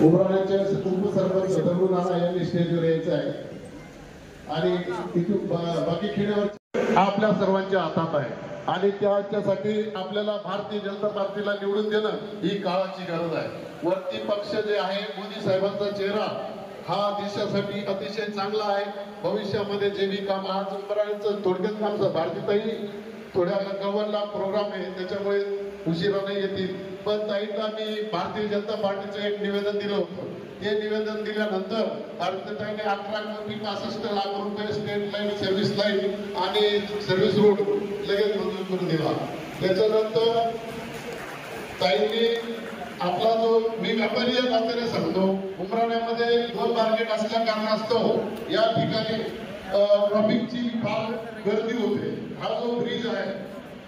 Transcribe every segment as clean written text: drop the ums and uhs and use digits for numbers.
उमराण्याच्या उपसरपंच दगडू नाना यांनी स्टेजवर यायचं आहे आणि तिथून बाकी खेड्यावर आपल्या सर्वांच्या हातात आहे आणि त्याच्यासाठी आपल्याला भारतीय जनता पार्टीला निवडून देणं ही काळाची गरज आहे। वरती पक्ष जे आहे मोदी साहेबांचा चेहरा हा देशासाठी अतिशय चांगला आहे। भविष्यामध्ये जे भी काम आज उमराण्याचं थोडक्यात काम भारतीताई थोड्या गव्हर्नला प्रोग्राम आहे त्याच्यामुळे उशिरा नाही येतील, पण ताईंना मी भारतीय जनता पार्टीचं एक निवेदन दिलं होतं। हे निवेदन दिल्यानंतर भारतीताईने 11,65 लाख रुपये स्टेट लाईन सर्व्हिस लाईन आणि सर्व्हिस रोड लगेच मंजूर करून दिला। त्याच्यानंतर ताईंनी आपला जो मी व्यापारी या नात्याने सांगतो, उमराण्यामध्ये 2 मार्केट असल्या कारणास्तव या ठिकाणी ट्रॅफिकची फार गर्दी होते। हा जो ब्रिज आहे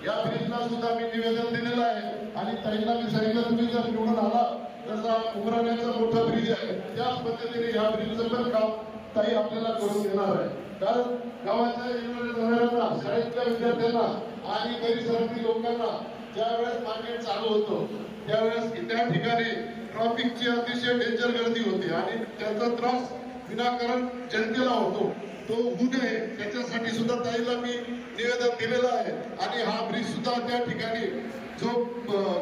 या ब्रिजला सुद्धा मी निवेदन दिलेलं आहे आणि ताईंना मी सांगितलं तुम्ही जर निवडून आला तसा उमराण्याचा मोठा ब्रिज आहे त्याच पद्धतीने या ब्रिजचं पण काम ताई आपल्याला करून देणार आहे। कारण गावाच्या येणाऱ्या शाळेतल्या विद्यार्थ्यांना आणि परिसरातील लोकांना ज्यावेळेस मार्केट चालू होतो त्यावेळेस त्या ठिकाणी ट्रॅफिकची अतिशय डेंजर गर्दी होते आणि त्याचा त्रास विनाकारण जनतेला होतो, तो होऊ नये त्याच्यासाठी सुद्धा ताईला मी निवेदन दिलेलं आहे आणि हा ब्रिज सुद्धा त्या ठिकाणी जो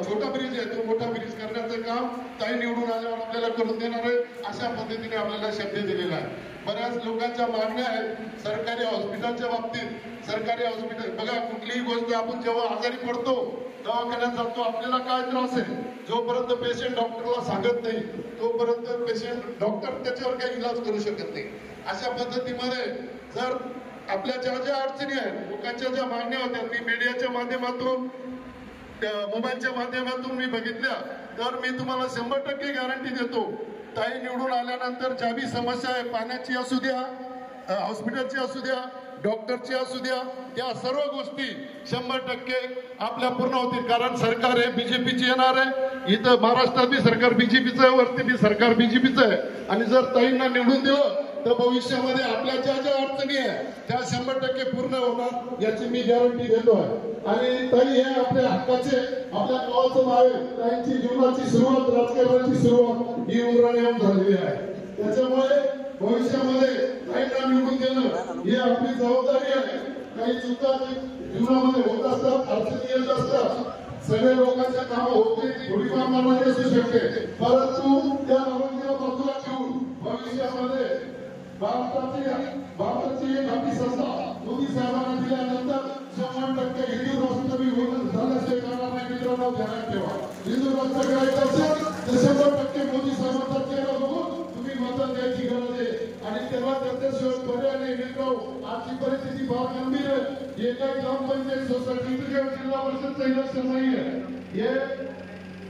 छोटा ब्रिज आहे तो मोठा ब्रिज करण्याचं काम ताई निवडून आल्यावर आपल्याला करून देणार आहे अशा पद्धतीने आपल्याला शब्द दिलेला आहे। बऱ्याच लोकांच्या मागण्या आहेत सरकारी हॉस्पिटलच्या बाबतीत। सरकारी हॉस्पिटल बघा, कुठलीही गोष्ट आपण जेव्हा आजारी पडतो दवाखान्यात जातो आपल्याला काय त्रास आहे, जोपर्यंत पेशंट डॉक्टरला सांगत नाही तोपर्यंत पेशंट डॉक्टर त्याच्यावर काही इलाज करू शकत नाही। अशा पद्धतीमध्ये जर आपल्या ज्या अडचणी आहेत लोकांच्या ज्या मागण्या होत्या मी मीडियाच्या माध्यमातून मोबाईलच्या माध्यमातून मी बघितल्या तर मी तुम्हाला 100% गॅरंटी देतो ताई निवडून आल्यानंतर ज्या बी समस्या आहे पाण्याची असू द्या, हॉस्पिटलची असू द्या, डॉक्टरची असू द्या, त्या सर्व गोष्टी 100% आपल्या पूर्ण होतील। कारण सरकार हे बीजेपीची येणार आहे, इथं महाराष्ट्रात बी सरकार बीजेपीचं आहे, वरती बी सरकार बीजेपीचं आहे आणि जर ताईंना निवडून दिलं तर भविष्यामध्ये आपल्या ज्या अडचणी आहे त्या 100% पूर्ण होणार याची मी गॅरंटी देतो आहे। आणि ताई हे आपल्या हक्काचे आपल्या गावाचं नाव आहे, ताईंची जीवनाची सुरुवात राजकारणाची सुरुवात ही उमराण्याहून झालेली आहे। त्याच्यामुळे भविष्यामध्ये ताईंना निवडून देणं ही आपली जबाबदारी आहे। काही चुका जीवनामध्ये होत असतात, अडचणी येत असतात, सगळे लोकांच्या कामं होत नाही, थोडीफार मानवी असू शकते, परंतु त्या मानवीला बाजूला ठेवून भविष्यामध्ये भारताची एक आपली संस्था मोदी साहेबांना दिल्यानंतर 100% हिंदू राष्ट्र झाल्याशिवाय करणार नाही। मित्रांनो ध्यानात ठेवा, हिंदू राष्ट्र करायचं असेल तर 100% मोदी साहेबांचा चेहरा बघून तुम्ही मतदान द्यायची गरज आहे आणि तेव्हा त्याच्याशिवाय पर्याय नाही। मित्रांनो आजची परिस्थिती फार गंभीर आहे। एका ग्रामपंचायत सोसायटी जिल्हा परिषदचं इलेक्शन नाही आहे, हे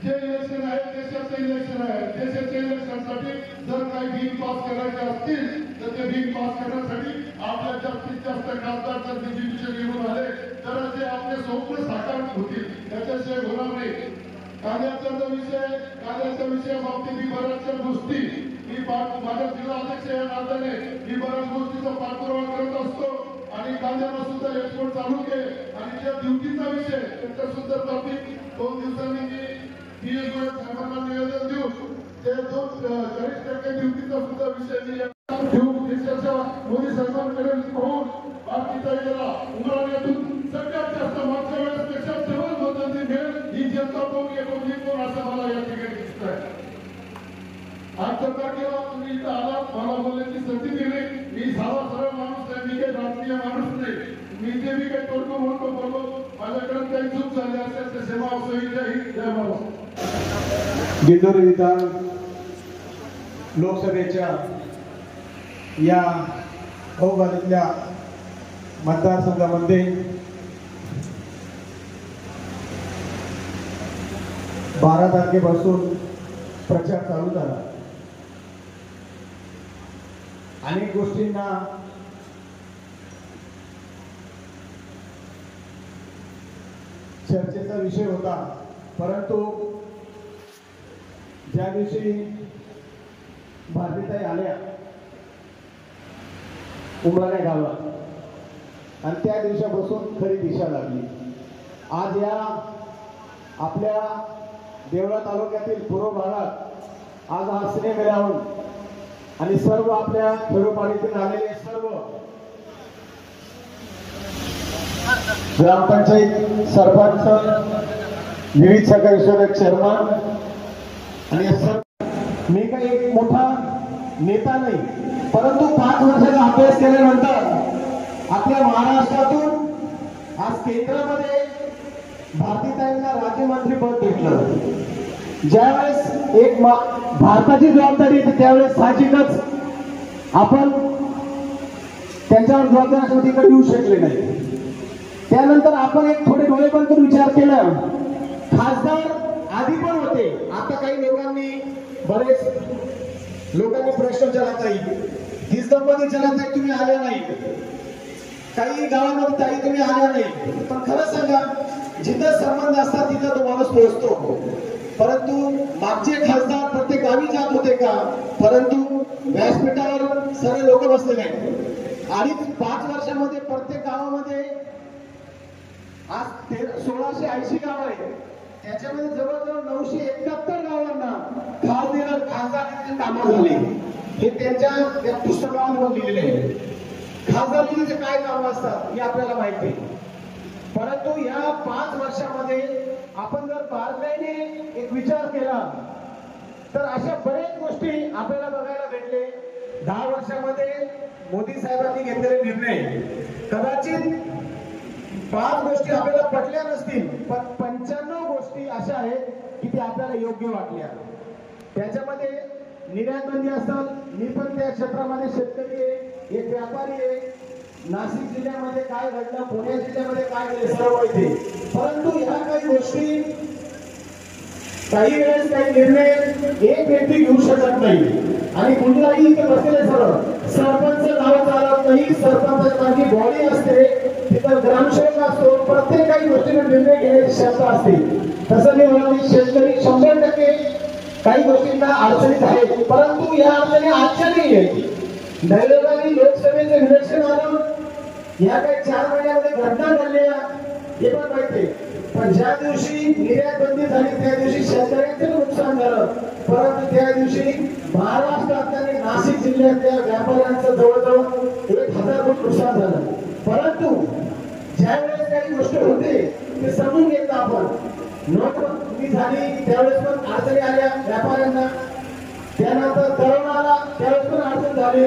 जे इलेक्शन आहे देशाचं इलेक्शन आहे। देशाच्या इलेक्शनसाठी जर काही बिल पास करायचे असतील तर ते बिल पास करण्यासाठी आपल्या जास्तीत जास्त खासदार जर बीजेपीचे निवडून आले तर ते आपले स्वप्न साकार होतील, त्याच्याशिवाय होणार नाही। कांद्याचा विषय बाबतीत मी बऱ्याचशा गोष्टी माझ्या जिल्हा अध्यक्ष या नात्याने मी बऱ्याच गोष्टीचा पाठपुरावा करत असतो आणि कांद्याला सुद्धा एक्सपोर्ट चालू केले आणि त्या ड्युटीचा विषय त्याच्या सुद्धा टॉपिक 2 दिवसांनी मी पीएस साहेबांना निवेदन देऊन ते 40% ड्युटीचा सुद्धा विषय मी देशाच्या मोदी साहेबांकडे पाहून भारतीताईला उमराण्यातून सगळ्यात जास्त मागच्या वेळेसपेक्षा जवळ मतदान मिळेल ही जनता पाहून येऊन असं मला या ठिकाणी दिसत आहे। 8 तारखेला तुम्ही इथं आला, मला बोलण्याची संधी दिली, मी सरळ माणूस आहे, मी काही राजकीय माणूस नाही, मी जे मी काही तोडतो म्हणतो बोलतो, माझ्याकडे काही चूक झाली असेल तर सेवा असोही जय महाराज। दिंडोरी विधान लोकसभेच्या या भौगोलिकल्या मतदारसंघामध्ये 12 तारखेपासून प्रचार चालू झाला। अनेक गोष्टींना चर्चेचा विषय होता, परंतु ज्या दिवशी भारतीताई आल्या उमराण्या गावात आणि त्या दिवसापासून खरी दिशा लागली। आज या आपल्या देवळा तालुक्यातील पूर्व भागात आज हा सिनेमेराहून आणि सर्व आपल्या खेडोपाडीतून आलेले सर्व ग्रामपंचायत सरपंच, विविध सहकारी सोडक चेअरमन आणि मी काही एक मोठा नेता नाही, परंतु 5 वर्षाचा अभ्यास केल्यानंतर आपल्या महाराष्ट्रातून आज केंद्रामध्ये भारतीताईंना राज्यमंत्रीपद भेटलं. ज्यावेळेस एक भारताची जबाबदारी येते त्यावेळेस साहजिकच आपण त्यांच्यावर जबाबदारी येऊ शकले नाही. त्यानंतर आपण एक थोडे डोळे बंद करून विचार केला. खासदार आधी पण होते, आता काही लोकांनी बरेच लोकांनी प्रश्न विचारत नाही, हीच दंपती विचारत नाही, तुम्ही आल्या नाही, काही गावांमध्ये ताई तुम्ही आल्या नाही. पण खरं सांगा, जिथं संबंध असतात तिथं तो माणूस पोहोचतो. परंतु मागचे खासदार प्रत्येक गावी जात होते का? परंतु व्यासपीठावर सर्व लोक बसले नाही. आणि 5 वर्षामध्ये प्रत्येक गावामध्ये आज 1680 गाव आहे, त्याच्यामध्ये जवळजवळ 971 गावांना खासदार कामं झाली. हे त्यांच्या पुस्तकावर लिहिलेले आहे. खासदारकीचे काय काम असतात हे आपल्याला माहिती आहे. परंतु या 5 वर्षामध्ये आपण जर बारकाईने एक विचार केला तर अशा बरेच गोष्टी आपल्याला बघायला भेटले. 10 वर्षामध्ये मोदी साहेबांनी घेतलेले निर्णय कदाचित 5 गोष्टी आपल्याला पटल्या नसतील, पण 95 गोष्टी अशा आहेत की त्या आपल्याला योग्य वाटल्या. त्याच्यामध्ये निर्यात बंदी असेल, मी पण त्या क्षेत्रामध्ये शेतकरी आहे, एक व्यापारी आहे. नाशिक जिल्ह्यामध्ये काय घडलं, पुणे जिल्ह्यामध्ये काय घडलं सर्व माहिती. परंतु ह्या काही गोष्टी, काही वेळेस काही निर्णय एक व्यक्ती घेऊ शकत नाही. आणि कुठलाही इथे बसलेले सरपंच नाव चालत नाही, सरपंचाची बॉडी असते, तिथं ग्रामसेवक असतो, प्रत्येक काही गोष्टीवर निर्णय घेण्याची क्षमता असते. तसं मी म्हणाले शेतकरी 100% काही गोष्टींना अडचणीत आहेत, परंतु या अडचणी आजच्या नाही आहेत. दैनंदिन लोकसभेचं इलेक्शन आलं, या काही 4 महिन्यामध्ये घटना घडल्या हे पण माहिती. पण ज्या दिवशी निर्यात बंदी झाली त्या दिवशी शेतकऱ्यांचं नुकसान झालं, परंतु त्या दिवशी महाराष्ट्रात आणि नाशिक जिल्ह्यातल्या व्यापाऱ्यांचं जवळजवळ 1000 कोटी नुकसान झालं. परंतु ज्यावेळेस काही गोष्ट होते ते समजून घेतलं आपण. नोटबंदी झाली त्यावेळेस पण अडचणी आल्या व्यापाऱ्यांना, त्यानंतर करोना आला त्यावेळेस पण अडचण झाली.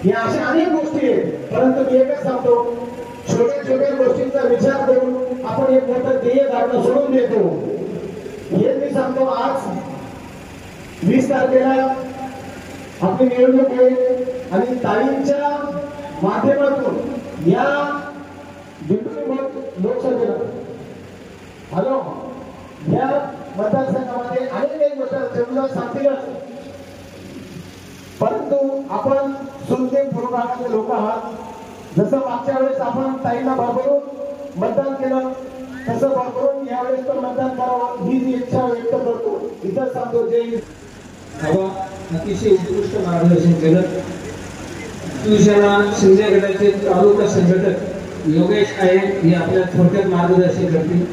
या अशा अनेक गोष्टी आहेत, परंतु मी एकच सांगतो, छोट्या छोट्या गोष्टींचा विचार करून आपण एक मोठं ध्येय गाठणं सोडून देतो. हे मी सांगतो. आज 20 तारखेला आपली निवडणूक आहे आणि ताईंच्या माध्यमातून या लोकसभेला या मतदारसंघामध्ये अनेक गोष्टी सांगतीलच, परंतु आपण सुनते पूर्व भागातले लोक आहात. जसं मागच्या वेळेस आपण ताईंना भरभरून मतदान केलं, तसं भरभरून यावेळेस पण मतदान करावं ही जी इच्छा व्यक्त करतो. इथं सांगतो जय बाबा अतिशय उत्कृष्ट मार्गदर्शन केलं. शिवसेना शिंदे गटाचे तालुका संघटक योगेश आहे हे आपल्या थोडक्यात मार्गदर्शन करतील.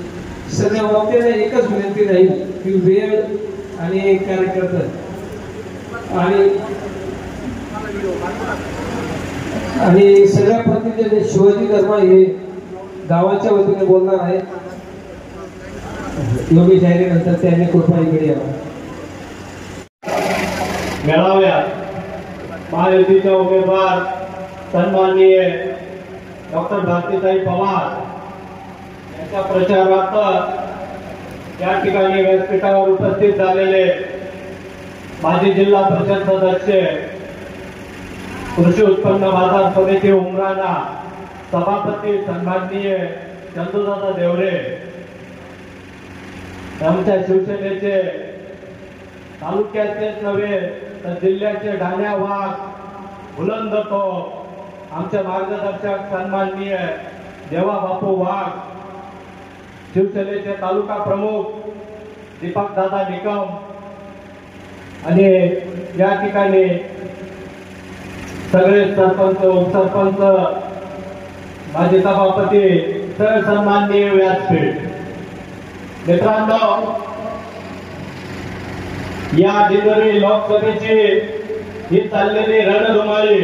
सगळ्या बाबतीला एकच विनंती राहील की वेळ आणि कार्यकर्ता आणि सगळ्या प्रतिनिधी शिवाजी धर्मा हे गावाच्या वतीने बोलणार आहेत. योगेश आहे नंतर त्यांनी कृपा इकडे यावं. मेळाव्यात महायुतीच्या उमेदवार सन्माननीय डॉक्टर भारतीताई पवार यांच्या प्रचारार्थ या ठिकाणी व्यासपीठावर उपस्थित झालेले माजी जिल्हा परिषद सदस्य, कृषी उत्पन्न बाजार समिती उमराणा सभापती सन्माननीय चंदूदादा देवरे, आमच्या शिवसेनेचे तालुक्याचेच नव्हे तर जिल्ह्याचे ढाण्या वाघ बुलंद तो आमचे मार्गदर्शक सन्माननीय देवा बापू वाघ, शिवसेनेचे तालुका प्रमुख दीपक दादा निकम आणि या ठिकाणी सगळे सरपंच, उपसरपंच, माजी सभापती, सन्माननीय व्यासपीठ. मित्रांनो, या दिंडोरी लोकसभेची ही चाललेली रणधुमाळी,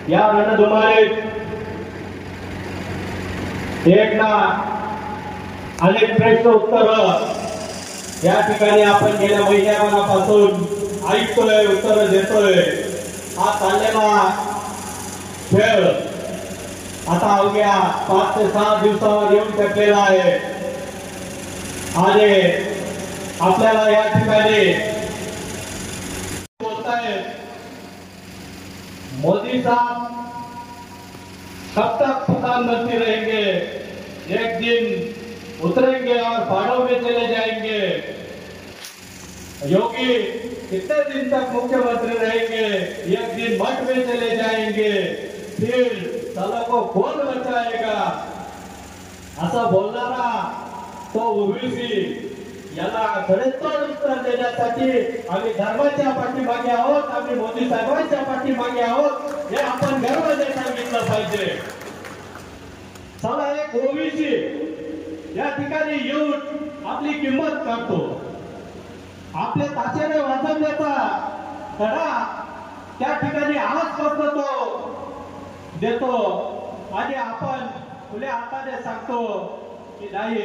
या रणधुमाळीत एक ना अनेक प्रश्न उत्तर या ठिकाणी आपण गेल्या महिन्यापासून ऐकतोय, उत्तर देतोय. हा चाललेला खेळ आता अवघ्या 5 ते 6 दिवसावर येऊन ठेपलेला आहे आणि आपल्याला या ठिकाणी बोलताय मोदी साहब कब तक प्रधानमंत्री रहेंगे, एक दिन उतरेंगे और पहाड़ों में चले जाएंगे. योगी कितने दिन तक मुख्यमंत्री रहेंगे, एक दिन मठ में चले जाएंगे, फिर साला को कौन बचाएगा. असं बोलणारा तो ओबीसी याला खडेतोड उत्तर देण्यासाठी आम्ही धर्माच्या पाठीमागे आहोत, आम्ही मोदी साहेबांच्या पाठीमागे आहोत हे आपण गर्वाने सांगितलं पाहिजे. चला एक ओबीसी या ठिकाणी येऊन आपली किंमत करतो, आपल्या ताशेरे वाजवण्याचा धडा त्या ठिकाणी आजपासून तो देतो आणि आपण खुल्या हाताने सांगतो की नाही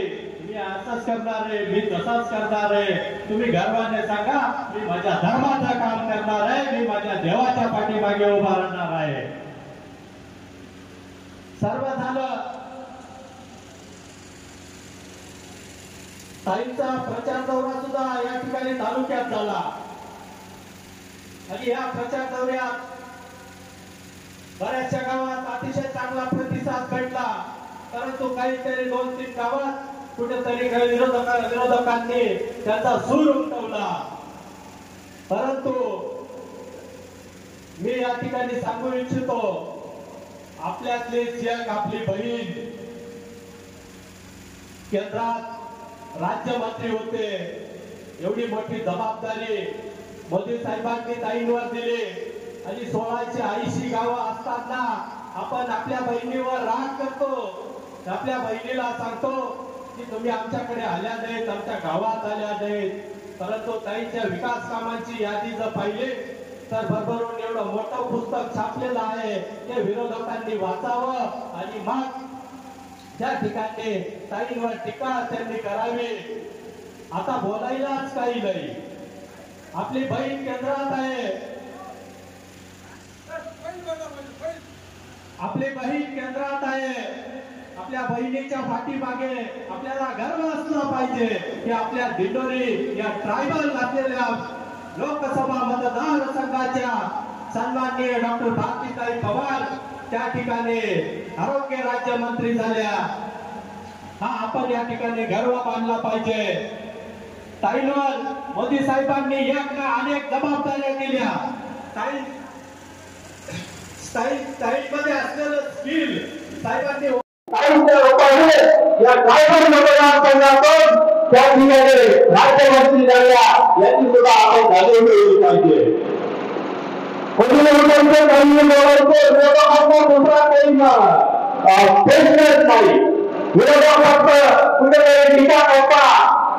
मी असंच करणार आहे, मी तसाच करणार आहे. तुम्ही गर्वाने सांगा मी माझ्या धर्माचं काम करणार आहे, मी माझ्या देवाच्या पाठीमागे उभा राहणार आहे. सर्व झालं. ताईंचा प्रचार दौरा सुद्धा या ठिकाणी तालुक्यात झाला आणि या प्रचार दौऱ्यात बऱ्याचशा गावात अतिशय चांगला प्रतिसाद भेटला, परंतु काहीतरी 2-3 गावात कुठेतरी काही विरोधकांनी त्याचा सूर उमटवला. परंतु मी या ठिकाणी सांगू इच्छितो आपल्यातली जग आपली बहीण केंद्रात राज्यमंत्री होते, एवढी मोठी जबाबदारी मोदी साहेबांनी ताईंवर दिली आणि 1680 गावं असताना आपण आपल्या बहिणीवर राग करतो, आपल्या बहिणीला सांगतो की तुम्ही आमच्याकडे आल्या नाहीत, आमच्या गावात आल्या नाहीत. परंतु ताईंच्या विकास कामांची यादी जर पाहिली तर भरभरून एवढं मोठं पुस्तक छापलेलं आहे, ते विरोधकांनी वाचावं आणि मग त्या ठिकाणी ताईंवर टीका त्यांनी करावी. आता बोलायलाच काही नाही. आपली बहीण केंद्रात आहे, आपली बहीण केंद्रात आहे. आपल्या बहिणीच्या पाठीमागे आपल्याला गर्व असला पाहिजे की आपल्या दिंडोरी या ट्रायबल असलेल्या लोकसभा मतदारसंघाच्या सन्माननीय डॉक्टर भारतीताई पवार त्या ठिकाणी आरोग्य राज्यमंत्री झाल्या. हा आपण या ठिकाणी गर्व मानला पाहिजे. ताईंवर मोदी साहेबांनी एक ना अनेक जबाबदाऱ्या दिल्या. ताईंमध्ये असलेलं स्किल साहेबांनी ताईंच्या लोकांनी या ट्रायबल मतदारसंघातून त्या ठिकाणी राज्यमंत्री झाल्या याची सुद्धा आपण जाणीव ठेवली पाहिजे. नाही विरोधक फक्त कुठेतरी टीका करता,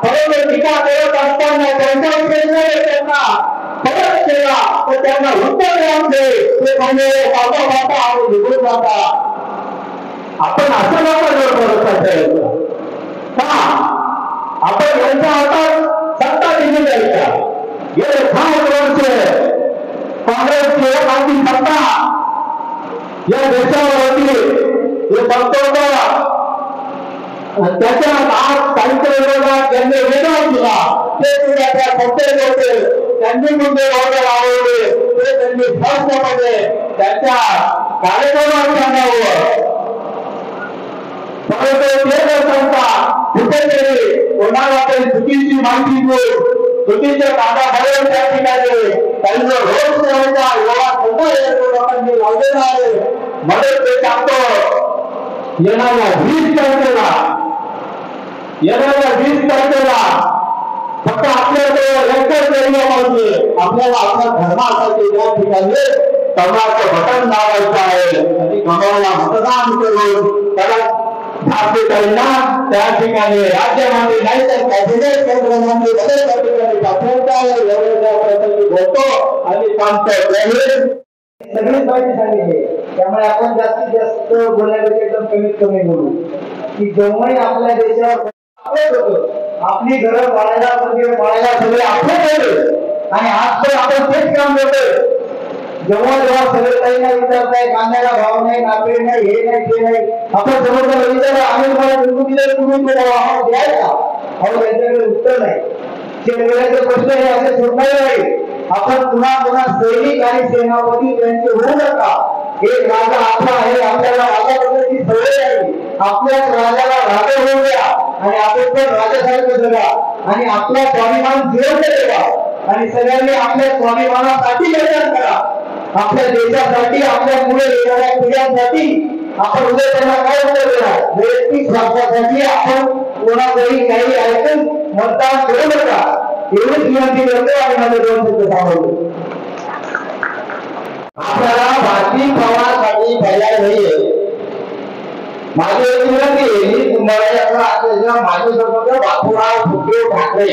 परंतु टीका करत असताना त्यांचा प्रश्न त्यांना परत केला तर त्यांना उत्तर द्यावे ते म्हणजे पाहता आणि निघून जाता. आपण असं नका का आपण यांच्या हातात सत्ता दिली जायच्या. गेले 5 वर्ष काँग्रेसची आपली सत्ता या देशावर होती. हे बघतो त्याच्या आज काहीतरी ज्यांनी वेगळा दिला ते सुद्धा त्या सत्तेत होते. त्यांनी मुद्दे लावले ते त्यांनी स्पष्टपणे त्यांच्या कार्यक्रमात सांगावं. परंतु ते न सांगता कुठेतरी कोणाला तरी चुकीची माहिती देऊन चुकीच्या कामाबरोबर त्या ठिकाणी त्यांना रोज करायचा एवढा खोटा लोकांनी लावलेला आहे. म्हणून ते सांगतो येणाऱ्या 20 तारखेला फक्त आपल्याकडे एकच एरिया पाहिजे. आपल्याला आपल्या धर्मासाठी त्या ठिकाणी कमळाचं बटन लावायचं आहे आणि कमळाला मतदान करून त्याला भारतीयांना त्या ठिकाणी राज्यमंत्री नाही तर कॅबिनेट केंद्रमंत्री त्या ठिकाणी पाठवायचं आहे. होतो आणि थांबतो. सगळीच माहिती सांगितली. त्यामुळे आपण जास्तीत जास्त बोलण्यापेक्षा एकदम कमीत कमी बोलू की जेव्हाही आपल्या देशावर होतो आपली घरं पाळायला म्हणजे पाळायला सगळे आपण केले आणि आज पण आपण तेच काम करतोय. जेव्हा जेव्हा सगळे काही नाही विचारताय, कांद्याला भाव नाही, नापे नाही, हे नाही ते नाही, आपण समोरचा विचार आम्ही तुम्हाला बिंदू दिले तुम्ही आम्हाला द्यायचा अहो त्यांच्याकडे उत्तर नाही. शेतकऱ्याचे प्रश्न हे असे सुटणारे नाही. आपण पुन्हा पुन्हा सैनिक आणि सेनापती त्यांचे होऊ नका. एक राजा आपला आहे, आपल्याला राजाबद्दलची सवय आहे. आपल्याच राजाला राजा होऊ द्या आणि आपण पण राजासारखं जगा आणि आपला स्वाभिमान जिवंत ठेवा आणि सगळ्यांनी आपल्या स्वाभिमानासाठी योगदान करा. आपल्या देशासाठी, आपल्या पुढे येणाऱ्या पिढ्यांसाठी आपण उद्या त्यांना काय उत्तर देणार. वैयक्तिक स्वार्थासाठी आपण कोणाचंही काही ऐकून मतदान करू नका एवढीच विनंती करतो आणि माझे दोन शब्द सांगतो. आपल्याला भारतीय प्रवाहासाठी पर्याय नाहीये. माझी एक विनंती आहे, मी तुम्हाला माझे सर्वत्र बापूराव उद्धव ठाकरे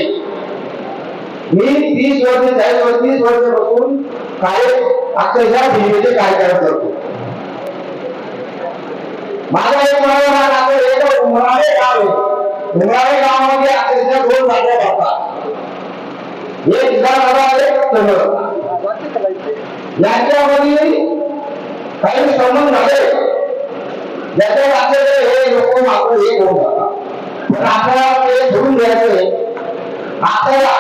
मी 30 वर्ष 30 वर्षापासून काय अक्षरशः भीमेचे कार्यक्रम करतो. माझा एक म्हणा एक उमराळे गाव आहे. उमराळे गावामध्ये अक्षरशः 2 जागा बसतात. एक विधानसभा एक सभा यांच्यामध्ये काही संबंध झाले ज्याच्यात आपल्याला हे लोक मात्र एक होऊन जातात. पण आपल्याला ते सोडून द्यायचंय. आपल्याला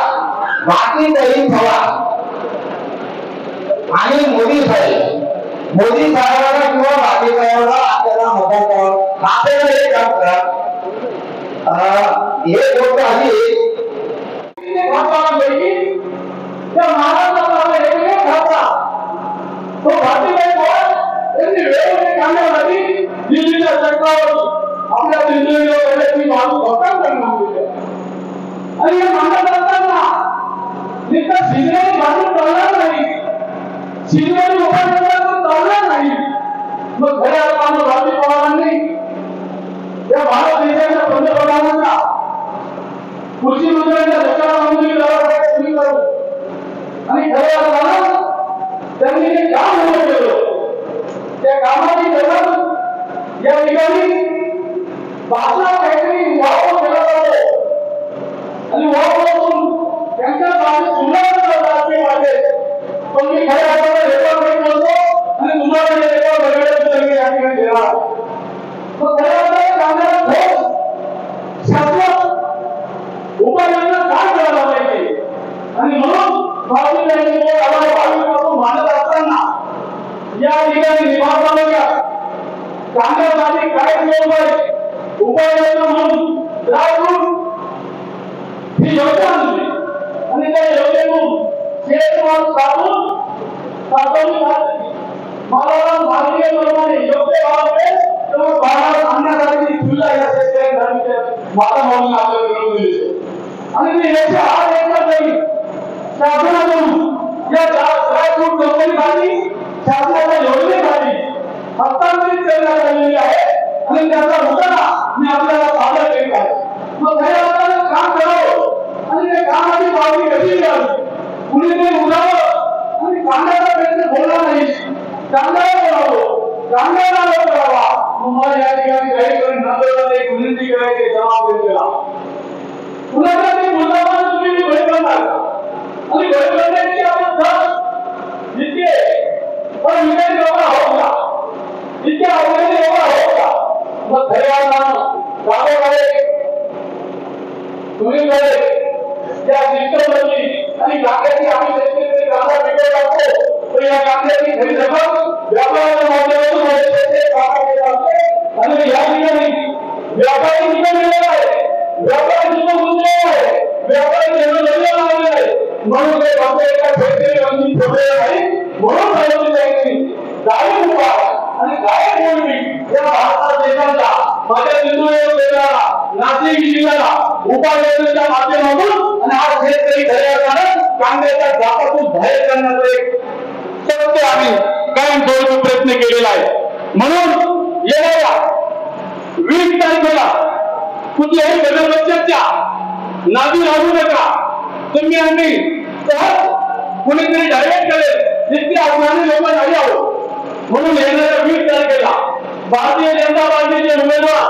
बाकी काही पवार आणि मोदी साहेबांना किंवा बाकी साहेबांना आपल्याला मतदान करावं. आपल्याला हे काम करा. हे गोष्ट आधी तो भारतीय त्यांनी वेगवेगळे कामासाठी दिल्लीच्या सरकारवर आपल्या दिल्लीची माणूस भक्कम करणार आणि हे मानत असताना तिथं शिजलेली बाजू चालणार नाही, शिजलेली उपाय चालणार नाही. मग खऱ्या अर्थानं भारतीय पवारांनी या भारत देशाच्या पंतप्रधानांना कृषी मंत्र्यांच्या सरकारला मंजुरी द्यावी आणि खऱ्या अर्थानं त्यांनी जे काम उभं केलं त्या कामाची गरज या ठिकाणी भाषा काहीतरी वापर केला जातो आणि वापरून त्यांच्या मागे सुधारणा आहे. पण मी खऱ्या अर्थाने रेकॉर्ड बोलतो आणि तुम्हाला हे रेकॉर्ड बघायला या ठिकाणी देणार. मग खऱ्या अर्थाने कामगार ठोस शाश्वत उपाययोजना काय करायला पाहिजे आणि म्हणून भारतीय बँकेपासून मानत असताना या ठिकाणी निभाव तालुक्यात कांद्यासाठी काय उपाययोजना म्हणून ड्रायफ्रूट ही योजना आणली आणि त्या योजनेतून शेतमाल साठवणी मालाला भारतीय प्रमाणे योग्य भाव मिळेल तेव्हा बाजारात आणण्यासाठी सुविधा या शेतकऱ्यांसाठी माता म्हणून आपल्याला मिळवून दिली आणि ते याच्या आड एकच नाही. शासनाकडून या ड्रायफ्रूट कंपनीसाठी शासनाच्या योजनेसाठी हस्तांतरित करण्यात आलेली आहे आणि त्याचा मुद्दा मी आपल्याला सादर केला आहे. मग खऱ्या अर्थानं काम करावं आणि त्या कामाची पावती कशी मिळावी कुणी ते उदावं आणि कांद्याचा प्रश्न बोलला नाही. कांद्याला बोलावं, कांद्याला करावा. मग मला या ठिकाणी काही करून नांदेडला एक विनंती करायची जबाब देण्याला पुन्हा ते मुद्दा तुम्ही भय करणार आणि भय करण्याची आपण इतके पण विजय योगा होत का इतके अवघड योगा होत का. मग खऱ्या गावाकडे तुम्ही त्या सिस्टमची आणि कांद्याची आम्ही शेतकरी कांदा पिकवत असतो तर या कांद्याची खरी रक्कम व्यापाराच्या माध्यमातून आणि या ठिकाणी व्यापारी निघालेला आहे, व्यापारी सुद्धा गुंतलेला आहे, व्यापारी लावलेला आहे म्हणून ते फक्त एका शेतकरी वंचित ठेवलेलं नाही. म्हणून सांगितलं जाईल गायब उपाय आणि गायब मोहिमी या भारतात देशाचा माझ्या बिंदू देणारा नाशिक जिल्ह्याला उपाय योजनेच्या माध्यमातून आणि हा शेतकरी खऱ्या कांद्याच्या जापातून बाहेर करण्याचा एक सत्य आम्ही कायमस्वरूपी प्रयत्न केलेला आहे. म्हणून येणाऱ्या 20 तारखेला कुठल्याही गणपत्याच्या नादी लागू नका. तुम्ही आम्ही सहज कुणीतरी डायरेक्ट करेल इतकी अज्ञानी लोक नाही आहोत म्हणून येणारा वीज तयार केला. भारतीय जनता पार्टीचे उमेदवार,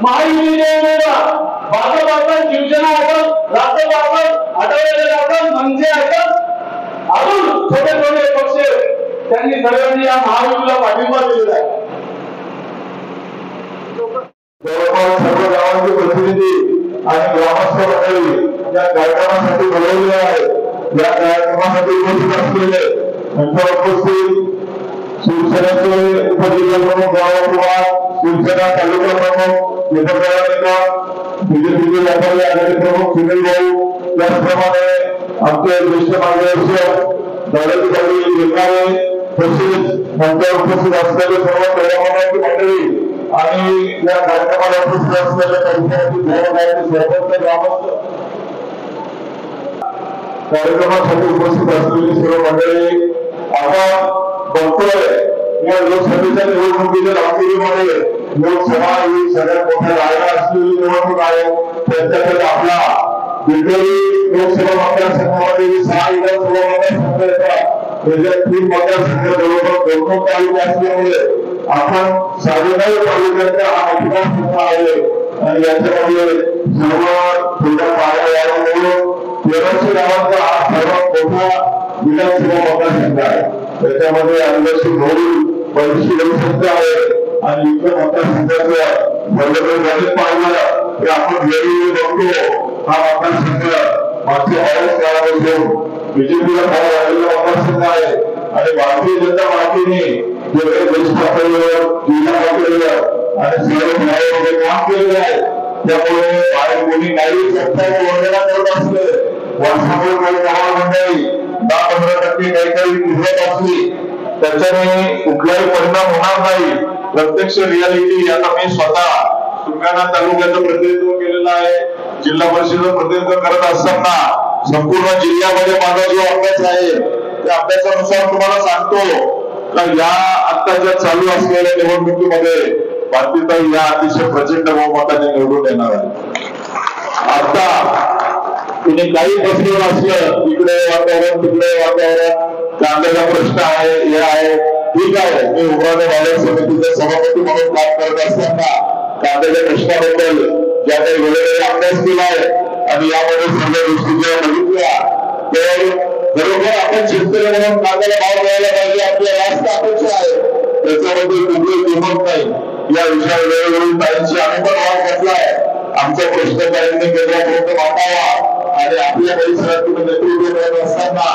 महायुतीचे उमेदवार, भाजप आपण, शिवसेना आपण, राष्ट्रवादी आपण, आठवले आपण, मनसे आपण, अजून छोटे छोटे पक्ष त्यांनी सर्वांनी या महायुतीला पाठिंबा दिलेला आहे. जवळपास सर्व गावांचे प्रतिनिधी आणि ग्रामस्थ मंडळी या कार्यक्रमासाठी बोलवलेले आहे. या कार्यक्रमासाठी उपस्थित असलेले त्यांच्या उपस्थित शिवसेनेचे उपजिल्हा प्रमुख गावकुमार, शिवसेना तालुका प्रमुख बीजेपीचे व्यापारी आघाडी प्रमुख सुनील भाऊ, त्याचप्रमाणे आमचे ज्येष्ठ मार्गदर्शक दौलतीसाठी जिल्हाने तसेच मंचावर उपस्थित असलेले सर्व पर्यावरणाची मंडळी आणि या कार्यक्रमाला उपस्थित असलेल्या सरपंच ग्रामस्थ कार्यक्रमासाठी उपस्थित असलेली सर्व मंडळी आपण बघतोय या लोकसभेच्या निवडणुकीच्या कामगिरीमध्ये लोकसभा ही सगळ्यात मोठ्या रायगा असलेली निवडणूक आहे. त्याच्याकडे आपला दिंडोरी लोकसभा मतदारसंघामध्ये 6 विधानसभा मतदारसंघ येतात. त्याच्यात 3 मतदारसंघ जवळपास 2 तालुके असल्यामुळे आपण 9 तालुक्याचा हा मतदारसंघ आहे आणि याच्यामध्ये सर्व छोट्या पाड्या मिळून 1300 गावांचा हा सर्वात मोठा विधानसभा मतदारसंघ आहे. त्याच्यामध्ये आदिवासी बहुल बरीचशी लोकसंख्या आहे आणि इतर मतदारसंघाचं गणित पाहिलं की आपण वेळोवेळी बघतो हा मतदारसंघ मागच्या 22 काळापासून बीजेपीला फार झालेला मतदारसंघ आहे आणि भारतीय जनता पार्टीने जे काही देश पातळीवर, जिल्हा पातळीवर आणि सर्व न्यायालयामध्ये काम केलेलं आहे. त्यामुळे बाहेर कोणी काही सत्ताची वंदना करत असले, वर्षापूर्वी काही गावा मंडळी 10-15% काही उभत असली त्याच्याने कुठलाही परिणाम होणार नाही. प्रत्यक्ष रियालिटी आता मी स्वतः सुरगाणा तालुक्याचं प्रतिनिधित्व केलेलं आहे. जिल्हा परिषदेचं प्रतिनिधित्व करत असताना संपूर्ण जिल्ह्यामध्ये माझा जो अभ्यास आहे त्या अभ्यासानुसार तुम्हाला सांगतो का या आत्ताच्या चालू असलेल्या निवडणुकीमध्ये भारतीताई या अतिशय प्रचंड बहुमताने निवडून येणार आहे. आता कुणी काही बसलेलं असलं इकडे वातावरण तिकडे वातावरण, कांद्याचा प्रश्न आहे, हे आहे, ठीक आहे. मी उमराणे बाजार समितीचे सभापती म्हणून काम करत असताना कांद्याच्या प्रश्नाबद्दल ज्या काही वेगवेगळे अभ्यास केला आहे आणि यामध्ये सगळ्या गोष्टी ज्या बघितल्या तर बरोबर आपण शेतकरी म्हणून कांद्याला भाव द्यायला पाहिजे, आपल्या राष्ट्र अपेक्षा आहे. त्याच्यामध्ये कुठली किंमत नाही. या विषयावर वेळोवेळी ताईंशी आम्ही पण वाद घेतलाय. आमचा प्रश्न ताईंनी केंद्रापर्यंत मांडावा आणि आपल्या परिसरात नेतृत्व करत असताना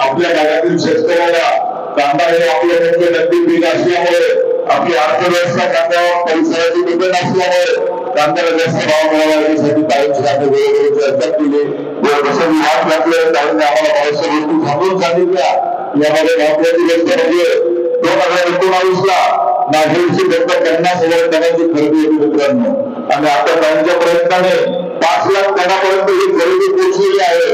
आपल्या भागातील शेतकऱ्याला कांदा हे आपलं मुख्य नगदी पीक असल्यामुळे आपली अर्थव्यवस्था कांद्यावर परिसराची डिपेंड असल्यामुळे कांद्याला जास्त भाव मिळावा यासाठी ताईंशी आम्ही वेळोवेळी चर्चा केली. जसं विभाग घातले ताईंनी आम्हाला बऱ्याचशा गोष्टी समजून सांगितल्या. यामध्ये महत्वाची गोष्ट म्हणजे 2019ला नागरिकची फक्त 50,000 टनाची खरेदी होती मित्रांनो आणि आता त्यांच्या प्रयत्नाने 5 लाख टनापर्यंत ही खरेदी पोहोचलेली आहे.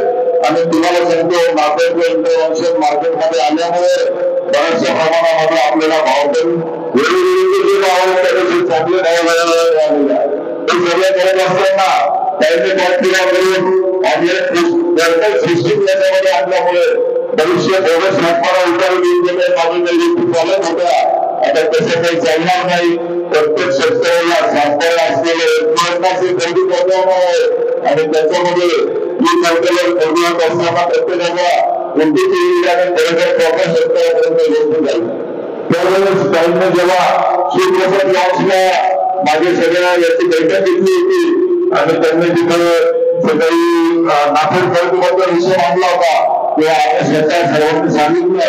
आणि तुम्हाला सांगतो मार्केट इंटरव्हेन्शन मार्केटमध्ये आल्यामुळे बऱ्याचशा प्रमाणामध्ये आपल्याला भाव करून वेगवेगळे जे भाव आहेत त्यापेक्षा चांगले भाव मिळालेले आहे. हे सगळं करत असताना त्यांनी कॅल्क्युला करून आणि सिस्टीम याच्यामध्ये आणल्यामुळे भविष्य बोगस व्यापारा उतार घेऊन गेले मागील गोष्टी चालत होत्या. आता तसं काही चालणार नाही. प्रत्येक शेतकऱ्याला सातबारा असलेले खरेदी करण्यात आहे आणि त्याच्यामध्ये ही सरकारला खरेदी होत असताना प्रत्येकाला कोणतीही आणि खरेदी प्रॉपर शेतकऱ्यापर्यंत घेऊन जाईल. त्यावेळेस ताईंनी जेव्हा शिवप्रसाद लॉन्चला माझ्या सगळ्या याची बैठक घेतली होती आणि त्यांनी तिथं सगळी नाफेड खरेदीबद्दल विषय मांडला होता तेव्हा आपल्या शेतकऱ्या सर्वांनी सांगितलं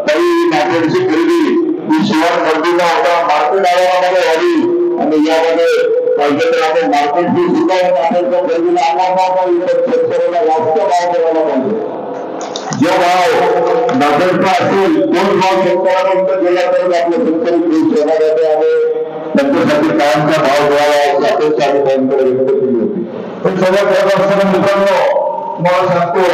तरी नाफेडची खरेदी ही शिवाय खरेदी न होता मार्केट आवारामध्ये व्हावी आणि यामध्ये पाहिजे तर आपण मार्केट फी सुद्धा नाफेडच्या खरेदीला आणणार नाही तर शेतकऱ्याला जास्त भाव करायला पाहिजे. जो भाव नाफेडचा असेल तोच भाव शेतकऱ्यापर्यंत गेला तर आपलं शेतकरी खुश होणार आहे आणि त्यांच्यासाठी कायमचा भाव द्यावा अशी अपेक्षा आम्ही त्यांच्याकडे व्यक्त केली होती. पण सगळं करत असताना मित्रांनो तुम्हाला सांगतो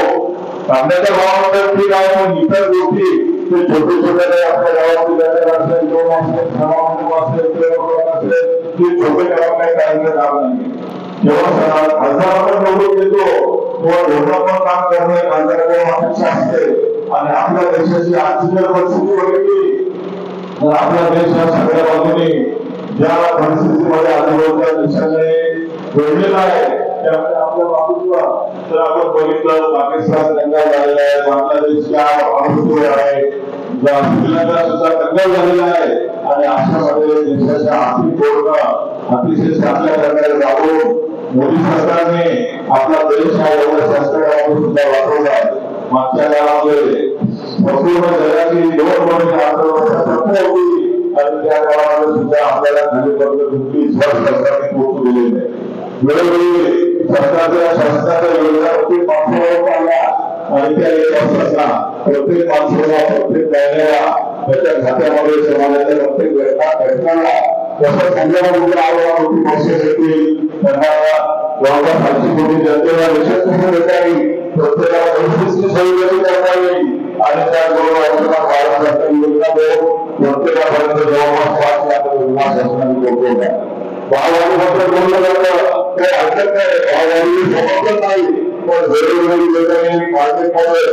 कांद्याच्या भावामध्ये ठीक आहे पण इतर गोष्टी ते छोटे छोटे आपल्या गावातील असेल 2 असेल 6 असेल 3 असेल ते छोटे गावात काही काढायचं काम नाही. जेव्हा खासदार आपण निवडून देतो तेव्हा लोकांवर काम करणे खासदाराकडे अपेक्षा असते आणि आपल्या देशाची आर्थिक परिस्थिती बघितली तर आपला देश हा सगळ्या बाजूने ज्या परिस्थितीमध्ये आजूबाजूच्या देशाने जोडलेला आहे त्यामुळे आपल्या बाजूला तर आपण बघितलं पाकिस्तान दंगल झालेला आहे, बांगलादेशच्या आहे, श्रीलंका सुद्धा दंगल झालेला आहे आणि अशामध्ये देशाच्या आर्थिक धोरण अतिशय चांगल्या प्रकारे राबवून मोदी सरकारने आपला देश हा एवढ्या शास्त्रामध्ये सुद्धा वापरला. मागच्या काळामध्ये संपूर्ण जगाची 2 मोठी अर्थव्यवस्था होती आणि त्या काळामध्ये सुद्धा आपल्याला खाली पडली सरकारने पोहोचू दिलेली आहे. वेळोवेळी सरकारच्या शासनाच्या योजना प्रत्येक माणसावर आल्या आणि त्या येत असताना प्रत्येक माणसाला प्रत्येक महिन्याला त्याच्या खात्यामध्ये समाजाच्या प्रत्येक घटनाला कसं संदर्भात आव्हान होती प्रोसेस येतील त्यांना जवळपास 800 कोटी जनतेला यशस्वी कसं देता येईल, प्रत्येकाला व्यवस्थित सोयी कशी करता येईल आणि त्याचबरोबर भारत सरकार योजना देऊन प्रत्येकापर्यंत जवळपास 5 लाख योजना शासनाने पोहोचवल्या. भाववाढीबद्दल बोललं जातं काही हरकत नाही, भाववाढी समजत नाही पण वेळोवेळी लोकांनी मार्केटमध्ये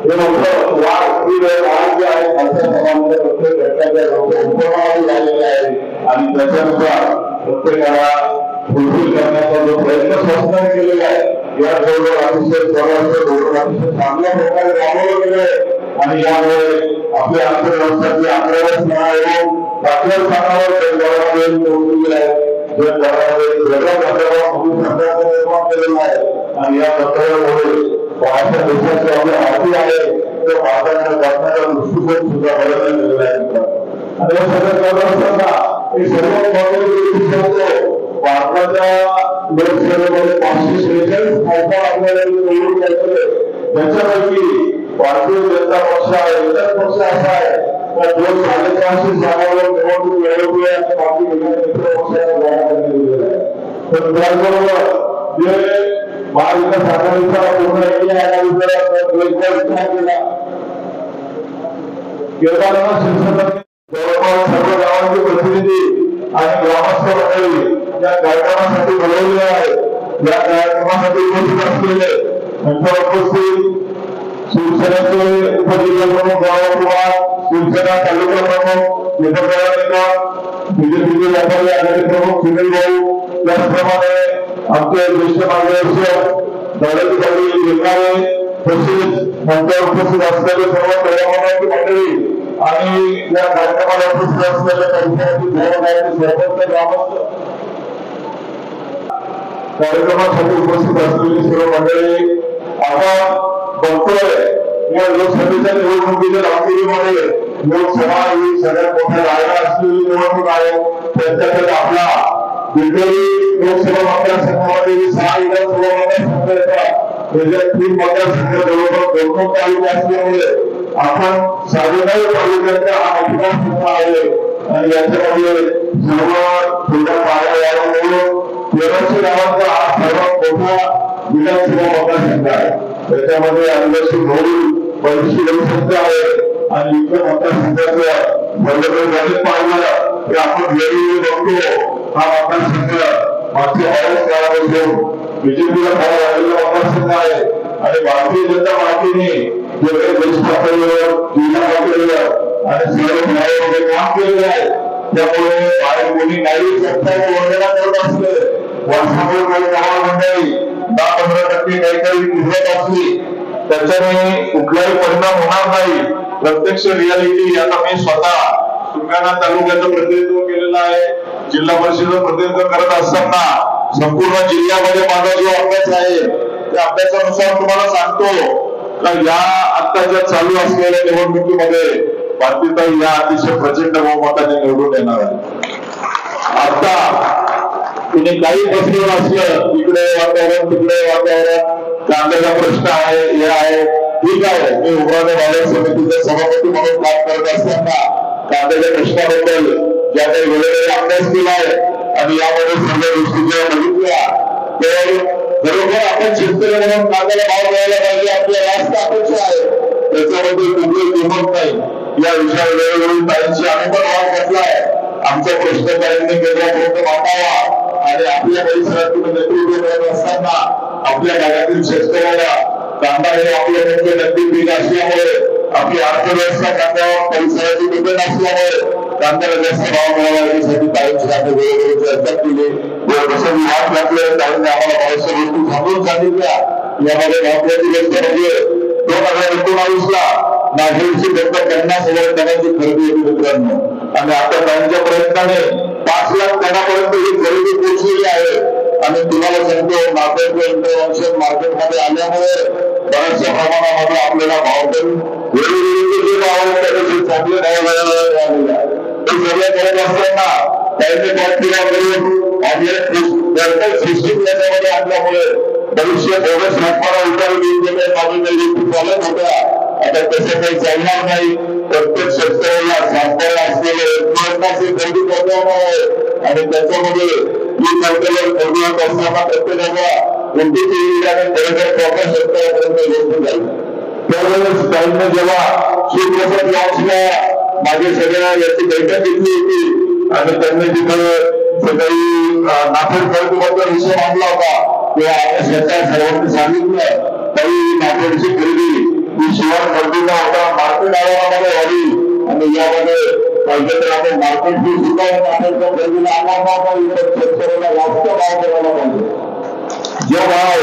वाढ जे आहे खालच्या समाजाच्या प्रत्येक घटकाच्या लोक उपक्रमावधी झालेले आहे आणि त्याच्यानुसार प्रत्येकाला फुलफिल करण्याचा जो प्रयत्न शासनाने केलेला आहे याबरोबर अतिशय स्वराज्य धोरण अतिशय चांगल्या प्रकारे राबवलं गेलं आहे आणि यामुळे आपल्या अर्थव्यवस्थेची आकड्यावर येऊन दाखल स्थानावर जगभरामध्ये पोहोचलेली आहे. जगभरामध्ये वेगळ्या प्रकारावर मोदी सरकारने निर्माण केलेला आहे आणि या प्रकारामुळे भारत देशाचे आपले आर्थिक आहे तर भारताच्या बघण्याचा दृष्टिकोन सुद्धा बदलला गेलेला आहे. आणि हे सगळं करत असताना एक सर्वात महत्त्वाची गोष्ट भारताच्या लोकसभेमध्ये 546 खासदार आपल्याला निवडून द्यायचे त्याच्यापैकी भारतीय जनता पक्ष आहे, इतर पक्ष असा आहे तर 450 जागांवर निवडणूक लढवली आहे बाकी मित्र पक्षाला जागा दिलेली आहे. तर त्याचबरोबर जे महाविकास आघाडीचा पूर्ण इंडिया आघाडीचा केला केदारनाथ शिवसेनेने जवळपास सर्व गावांचे प्रतिनिधी आणि ग्रामस्थ मंडळी या कार्यक्रमासाठी बोलवलेले आहे. या कार्यक्रमासाठी उपस्थित असलेले त्यांच्या उपस्थित शिवसेनेचे उपजिल्हा प्रमुख गावकुमार, शिवसेना तालुका प्रमुख बीजेपीचे व्यापारी आघाडी प्रमुख सुनील भाऊ, त्याचप्रमाणे आमचे ज्येष्ठ मार्गदर्शक दौलतीबाई जिल्हारे तसेच मंचावर उपस्थित असलेले सर्व पर्यावरणाची मंडळी आणि या कार्यक्रमाला उपस्थित असलेल्या सरपंच ग्रामस्थ कार्यक्रमासाठी उपस्थित असलेली सर्व मंडळी आपण बघतोय या लोकसभेच्या निवडणुकीच्या कामगिरीमध्ये लोकसभा ही सगळ्यात मोठ्या रायगा असलेली निवडणूक आहे. त्याच्याकडे आपला दिंडोरी लोकसभा मतदारसंघामध्ये 6 विधानसभा मतदारसंघ येतात. त्याच्यात 3 मतदारसंघ जवळपास 2 तालुके असल्यामुळे आपण 9.5 तालुक्याचा हा मतदारसंघ आहे आणि याच्यामध्ये सर्व छोट्या पाड्या मिळून 1300 गावांचा हा सर्वात मोठा विधानसभा मतदारसंघ आहे. त्याच्यामध्ये आदिवासी बहुल बरीचशी लोकसंख्या आहे आणि इतर मतदारसंघाचं गणित पाहिलं की आपण वेळोवेळी बघतो हा मतदारसंघ मागच्या बऱ्याच काळापासून बीजेपीला फार झालेला मतदारसंघ आहे आणि भारतीय जनता पार्टीने जे काही देश पातळीवर जिल्हा पातळीवर आणि सर्व न्यायालयामध्ये काम केलेलं आहे त्यामुळे बाहेर कोणी काही सत्ताची वंदना करत असले वर्षापूर्वी काही गावा मंडळी 10-15% काही निवडत असली त्याच्याने कुठलाही परिणाम होणार नाही. प्रत्यक्ष रियालिटी आता मी स्वतः सुरगाणा तालुक्याचं प्रतिनिधित्व केलेलं आहे. जिल्हा परिषदेचं प्रतिनिधित्व करत असताना संपूर्ण जिल्ह्यामध्ये माझा जो अभ्यास आहे त्या अभ्यासानुसार तुम्हाला सांगतो का या आत्ताच्या चालू असलेल्या निवडणुकीमध्ये भारतीताई या अतिशय प्रचंड बहुमताने निवडून येणार आहे. आता कुणी काही बसलेलं असलं इकडे वातावरण तिकडे वातावरण कांद्याचा प्रश्न आहे हे आहे ठीक आहे. मी उमराणे बाजार समितीचे सभापती म्हणून काम करत असताना कांद्याच्या प्रश्नाबद्दल ज्या काही वेळोवेळी अभ्यास केला आहे आणि यामध्ये सगळ्या गोष्टी ज्या बघितल्या तर बरोबर आपण शेतकरी म्हणून कांद्याला भाव द्यायला पाहिजे आपल्या राष्ट्र अपेक्षा आहे त्याच्यामध्ये कुठली किंमत नाही. या विषयावर वेळोवेळी ताईंशी आम्ही पण भाव घेतला आहे आमचा प्रश्न त्यांनी केंद्रापर्यंत मांडावा आणि आपल्या परिसरातून नेतृत्व करत असताना आपल्या भागातील शेतकऱ्याला कांदा हे आपलं मुख्य नगदी पीक असल्यामुळे आपली अर्थव्यवस्था कांद्यावर परिसराची डिपेंड असल्यामुळे कांद्याला जास्त भाव मिळावा यासाठी कायमची आपण वेळोवेळी चर्चा केली व कसं विभाग घातले त्यांनी आम्हाला बऱ्याचशा गोष्टी सांगून सांगितल्या. यामध्ये महत्वाची गोष्ट म्हणजे 2019ला नागरिकची फक्त 50,000 टनाची खरेदी होती मित्रांनो आणि आता त्यांच्या प्रयत्नाने 5 लाख टनापर्यंत ही खरेदी पोहोचलेली आहे. आणि तुम्हाला सांगतो मार्केट इंटरव्हेन्शन मार्केटमध्ये आल्यामुळे बऱ्याचशा प्रमाणामध्ये आपल्याला भाव करून वेगवेगळे जे भाव आहेत त्याचे चांगले भाव मिळालेले आहे. हे सगळं करत असताना त्यांनी कॅल्क्युला करून आणि सिस्टीम याच्यामध्ये आणल्यामुळे भविष्य बोगस व्यापारा उतार गेले मागील गोष्टी चालत होत्या. आता तसं काही चालणार नाही. प्रत्येक शेतकऱ्याला व्यापारा असलेले खरेदी करण्यामुळे आणि त्याच्यामध्ये ही संकलन खरेदी असताना प्रत्येकाला कोणतीही प्रॉपर शेतकऱ्यापर्यंत गोष्टी जाईल. त्यावेळेस त्यांनी जेव्हा सुप्रसिद्ध लॉन्चला माझ्या सगळ्या याची बैठक घेतली होती आणि त्यांनी तिथं सगळी नाफेड खरेदीबद्दल विषय मांडला होता तेव्हा आपल्या शेतकऱ्या सर्वांनी सांगितलं तरी नाफेडची खरेदी ही शिवाय खरेदी न होता मार्केट आवारामध्ये व्हावी आणि यामध्ये पाहिजे तर आपण मार्केट फी सुद्धा नाफेडच्या खरेदीला आकारणार नाही तर शेतकऱ्याला जास्त भाव करायला पाहिजे. जो भाव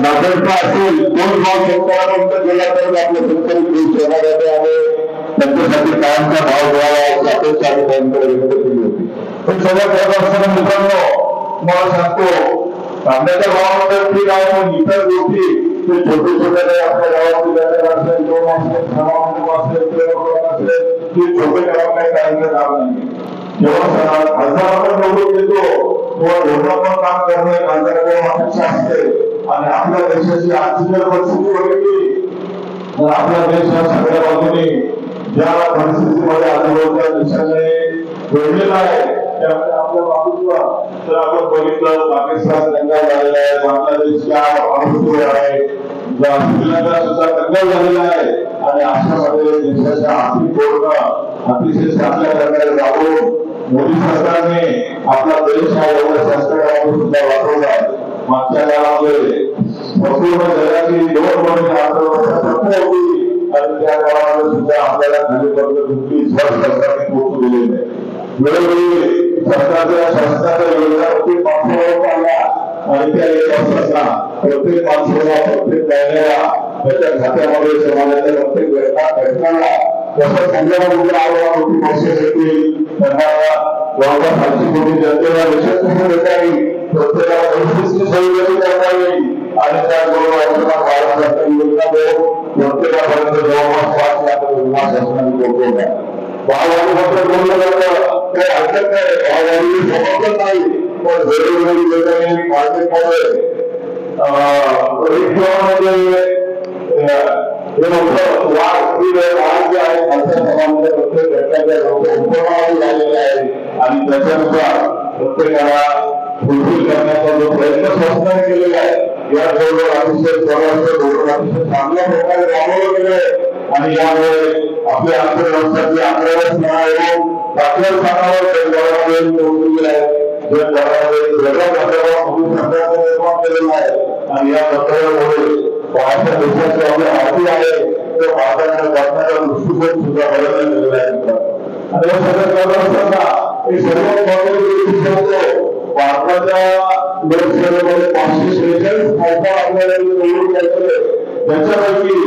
नाफेडचा असेल तोच भाव शेतकऱ्यापर्यंत गेला तर आपलं शेतकरी खुश होणार आहे आणि त्यांच्यासाठी कायमचा भाव मिळावा अशी अपेक्षा आम्ही त्यांच्याकडे व्यक्त केली होती. पण सगळं करत असताना मित्रांनो तुम्हाला सांगतो कांद्याच्या भावामध्ये ठीक आहे पण इतर गोष्टी ते छोटे छोटे आपल्या गावातील असेल दोन असेल ते छोटे गावात काही करायचं काम नाही. जेव्हा खासदार निवडून येतो तेव्हा धोरणात्मक काम करणे खासदाराकडे अपेक्षा असते आणि आपल्या देशाची आर्थिक परिस्थिती बघितली तर आपला देश हा सगळ्या बाजूने ज्या परिस्थितीमध्ये आजूबाजूच्या देशाने जोडलेला आहे आपल्या बाजूला तर आपण बघितलं पाकिस्तान दंगल झालेला आहे, बांगलादेशच्या आहे, श्रीलंका सुद्धा दंगल झालेला आहे आणि अशामध्ये देशाच्या आर्थिक धोरण अतिशय चांगल्या प्रकारे राबवून मोदी सरकारने आपला देश हा एवढ्या शास्त्रामध्ये सुद्धा वापरला. मागच्या काळामध्ये संपूर्ण जगाची 2 वर्ष अर्थव्यवस्था होती आणि त्या काळामध्ये सुद्धा आपल्याला खाली पद्धती सरकारने पोहोचू दिलेली आहे. वेळोवेळी सरकारच्या शासनाच्या योजना प्रत्येक माणसावर आल्या आणि त्या येत असताना प्रत्येक माणसाला प्रत्येक महिन्याला त्याच्या खात्यामध्ये समाजाच्या प्रत्येक घटनाला कसं संदर्भामध्ये आवडणार होती पैसे देतील त्यांना जवळपास 500 कोटी जनतेला रेशन कसं देता येईल प्रत्येकाला पैशाची सोयी कशी करता येईल आणि त्याचबरोबर आपल्याला भारत सरकार योजना देऊन प्रत्येकापर्यंत जवळपास 5 लाख योजना शासनाने पोहोचवल्या. भाववाढीबद्दल बोललं जातं काही हरकत नाही, भाववाढी समजत नाही पण वेगवेगळी ठिकाणी मार्केटमध्ये वाढ जे आहे खालच्या समाजामध्ये प्रत्येक घटकाच्या लोक उपक्रमावर झालेले आहे आणि त्याच्यानुसार प्रत्येकाला फुलफिल करण्याचा जो प्रयत्न शासनाने केलेला आहे याबरोबर अतिशय स्वराज्य धोरण अतिशय चांगल्या प्रकारे राबवलं गेलं आहे आणि यामुळे आपल्या अर्थव्यवस्थेची आग्रह येऊन आपल्या स्थानावर जगभरामध्ये पोहोचलेली आहे. जगभरामध्ये वेगळ्या प्रकारावर मोदी सरकारने निर्माण केलेला आहे आणि या प्रकारामुळे भारत देशाचे आपले आर्थिक आहे तर भारताच्या बघण्याचा दृष्टिकोन सुद्धा बदलला गेलेला आहे. आणि हे सगळं करत असताना एक सर्वात महत्त्वाची गोष्ट सांगतो भारताच्या लोकसभेमध्ये 546 खासदार आपल्याला निवडून द्यायचे त्याच्यापैकी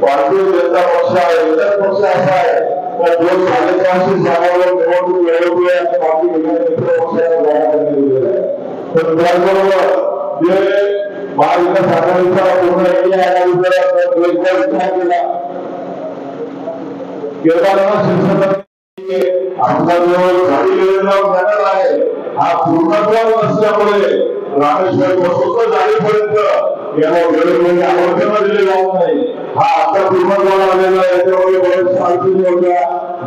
भारतीय जनता पक्ष आहे इतर पक्ष असा आहे तर 450 जागांवर निवडणूक लढवली आहे बाकी मित्र पक्षाला जागा दिलेली आहे. तर त्याचबरोबर जे महाविकास आघाडीचा पूर्ण इंडिया आघाडीचा विचार केला केदारनाथ शिवसेना आमचा जो झालेला बॅनर आहे हा पूर्णत्व नसल्यामुळे रामेश्वर जाणीपर्यंत याला वेळोवेळी आवर्जन दिले जात नाही. हा आता पूर्णत्वाला आलेला आहे याच्यामुळे बरेच अडचणी होत्या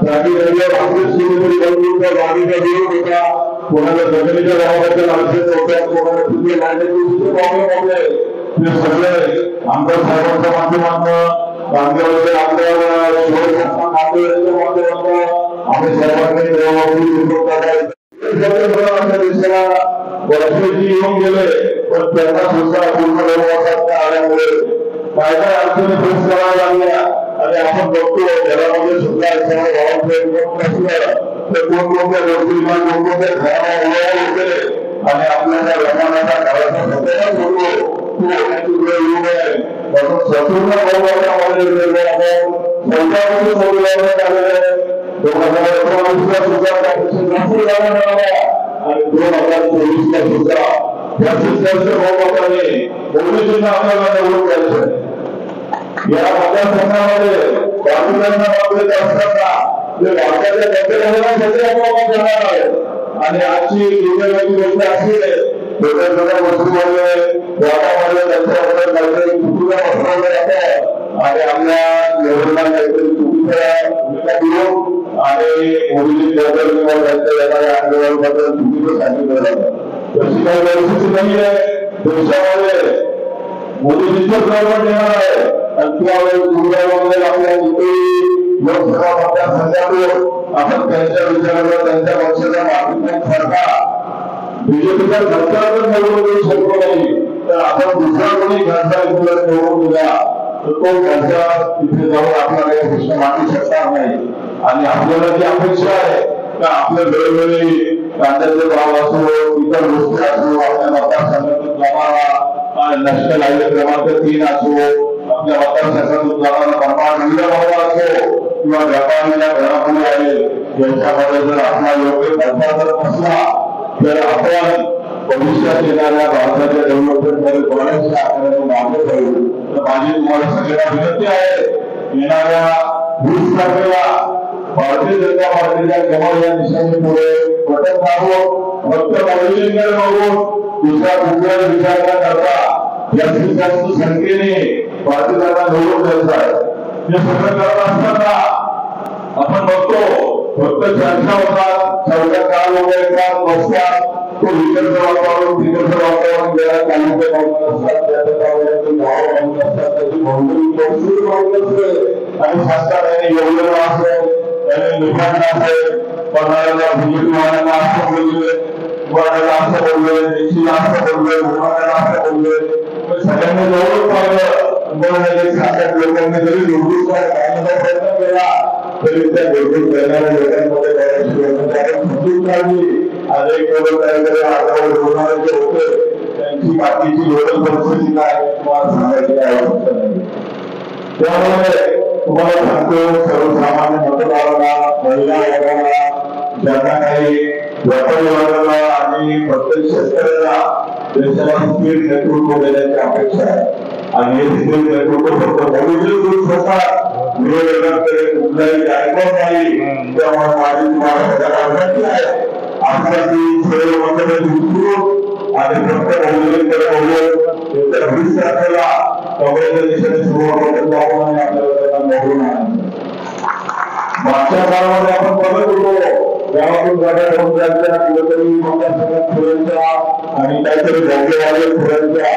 जागी जागेवर आपली सुरू होत्या जागेचा विरोध होता कोणाला जमिनीच्या भावाबद्दल अडचणी होत्या कोणाला तिथे लाईनीचे दुसरे प्रॉब्लेम होते ते सगळे आमदार साहेबांच्या माध्यमातून बांधकामाचे आमदार शिवसेना यांच्या माध्यमातून आम्ही सर्वांनी आपल्या देशाला वर्षाची येऊन गेले, पण त्यांना सुद्धा पूर्ण वनवासात आल्यामुळे काय काय अडचणी फेस कराव्या लागल्या. आणि आपण बघतो घरामध्ये सुद्धा तर कोणकोणत्या गोष्टींना कोणकोणत्या घराला होते आणि आपल्याला रमानाचा घराचा सगळ्याच होतो तो होण्याची वेळ येऊ नये म्हणून संपूर्ण बहुभागामध्ये आपण संख्यामध्ये बोलवण्यात आलेलं आहे. 2019 सुद्धा त्यापेक्षा जास्त जागा मिळाल्या आणि 2024 सुद्धा जास्तीत जास्त बहुमताने ओबीसींना आपल्याला निवडून द्यायचं. या मतदारसंघामध्ये बाजूल्यांना बाजूला असताना जे भारताच्या प्रत्येकाला सगळे आपण जाणार आहे. आणि आजची दुर्दैवाची गोष्ट अशी आहे वेगवेगळ्या वस्तूमध्ये गावामध्ये त्यांच्याबद्दल काहीतरी चुकीचा पसरवलं जातं आणि आपल्या लेवलला काहीतरी चुकीच्या भूमिका देऊन आणि ओबीसीबद्दल किंवा त्यांच्या येणाऱ्या आंदोलनाबद्दल चुकीचं सांगितलं जातं. तशी काही परिस्थिती नाही आहे. देशामध्ये मोदीजीचं सरकार येणार आहे आणि त्यावेळेस दुर्दैवामध्ये आपल्या जिथे लोकसभा मतदारसंघातून आपण त्यांच्या विचाराला त्यांच्या पक्षाच्या मागणीतून सरकार बीजेपीचा सरकार जर निवडून देऊ शकलो नाही तर आपण दुसरा कोणी खासदार निवडून दिला तर तो खासदार तिथे जाऊन आपला काही प्रश्न मांडू शकणार नाही. आणि आपल्याला जी अपेक्षा आहे का आपल्या वेळोवेळी कांद्याचे भाव असो इतर गोष्टी असो आपल्या मतदारसंघातून जाणारा नॅशनल हायवे क्रमांक 3 असो आपल्या मतदारसंघातून जाणारा परमार भाव असो किंवा व्यापाऱ्यांच्या घरामध्ये आहे यांच्यामध्ये जर आपला योग्य फैसला जर असला तर आपण भविष्यात येणाऱ्या भारताच्या डेव्हलपमेंटमध्ये बऱ्याचशा आकाराने मागे पडू. तर माझी तुम्हाला सगळ्यांना विनंती आहे येणाऱ्या 20 तारखेला भारतीय जनता पार्टीच्या कमळ या निशाणीपुढे बटन दाबून फक्त मोदींकडे बघून दुसरा कुठला विचार न करता जास्तीत जास्त संख्येने भारतीयांना निवडून द्यायचा आहे. हे सगळं करत असताना आपण बघतो फक्त चर्चा होतात सगळ्या काल येतात बसतात तो इकडचं वातावरण तिकडचं वातावरण ज्याला तालुके बांधून असतात त्याचं गाव बांधून असतात त्याची भौगोलिक परिस्थिती बांधून असते आणि शासनाने योजना असेल त्याने निवडणं असेल पडणाऱ्याला बीजेपीवाल्यांना असं बोलले वाड्याला असं बोलले देशीला असं बोलले मुलाला असं बोलले सगळ्यांनी जवळ पाहिलं शासक लोकांनी जरी निवडून काढण्याचा प्रयत्न केला तरी त्या निवडून करणाऱ्या लोकांमध्ये समजून काढली अनेक लोक काहीतरी आजवर होणारे जे होते त्यांची बाकीची लोकल परिस्थिती काय तुम्हाला सांगायची आवश्यकता नाही. त्यामुळे तुम्हाला सांगतो सर्वसामान्य मतदारांना महिला वर्गाला ज्यांना काही व्यापारी वर्गाला आणि प्रत्येक शेतकऱ्याला देशाला स्थिर नेतृत्व देण्याची अपेक्षा आहे. आणि हे स्थिर नेतृत्व फक्त मोदीजी करू शकतात विरोधकांकडे कुठलाही जायकवाद नाही. त्यामुळे माझी तुम्हाला सगळ्यांना विनंती आहे आजकालची सर्व मंडळी उचलून आणि फक्त मोदीजींकडे बघून येत्या 20 तारखेला काँग्रेसच्या दिशेने सुरुवात जाऊन आपल्याला त्यांना निवडून आणायचं. मागच्या काळामध्ये आपण बघत होतो गावातून जागा घेऊन जायच्या कुठेतरी मतदारसंघात फिरायच्या आणि काहीतरी भोगेवाले फिरायच्या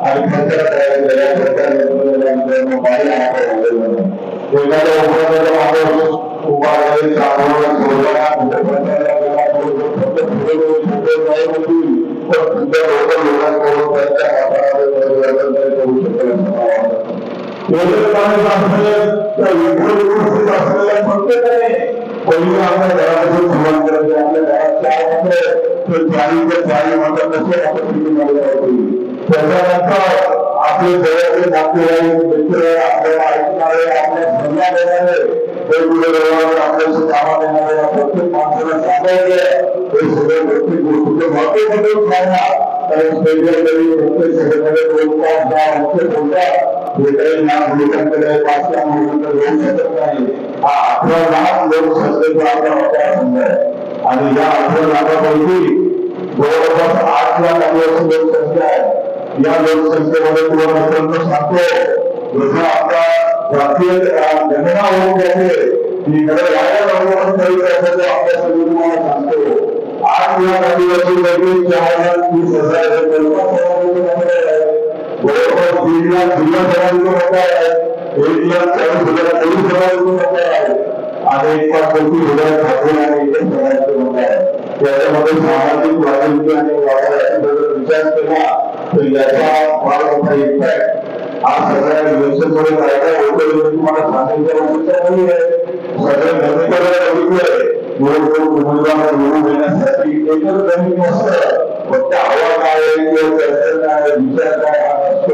आणि प्रचार करायचा या प्रकारे एखाद्या उपराजाचा माणूस उभा राहायचा आंदोलन सोडला कुठे प्रचाराला गेला फक्त पण तुमच्या लोकल लोकांकडून त्यांच्या हातामध्ये करू शकेल असलेल्या प्रत्येकाने पहिली आपल्या घरापासून सुरुवात करायची. आपल्या घरात चाळी म्हणतात तसे आपण त्याच्यानंतर आपले जवळचे नातेवाईक मित्र आपल्याला ऐकणारे आपल्या सल्ला देणारे वेगवेगळे व्यवहार आपल्याशी कामात येणारे प्रत्येक माणसाला सांगायचे हे सगळे प्रत्येक गोष्टीचे महत्व बदलून सांगा. कारण वेगवेगळी प्रत्येक सगळ्याकडे बोलतात बोलतात जे काही लहान लोकांकडे 5 लोकांकडे होऊ शकत नाही. हा 18 लाख लोकसंख्येचा आपला मतदारसंघ आहे आणि या 18 लाखापैकी जवळपास 8 लाख आदिवासी लोकसंख्या आहे. या लोकसंख्येमध्ये तुम्हाला मित्रांनो सांगतो जसं आता जातीय गणना होऊन जाते इकडे आपल्या सगळी तुम्हाला सांगतो 8 लाख आदिवासी पैकी 4,30,000 जवळपास 1,00,000 जिल्हा सभांचं मतदार आहे 1,40,000 पोलीस सभांचं मतदार आहे आणि एका गोष्टी हृदयात घातली आणि इतर सगळ्यांचे मत आहे. याच्यामध्ये सामाजिक वातावरण आणि वातावरणाचा विचार केला तर याचा फार मोठा इम्पॅक्ट आज सगळ्या इलेक्शनमध्ये काय होतं तुम्हाला सांगायचं नाही आहे. सगळ्या नवीकरण बघितलंय निवडणूक उमेदवार निवडून देण्यासाठी एकच जमीन नसतं, फक्त हवा काय किंवा चर्चा काय विचार काय हा असतो.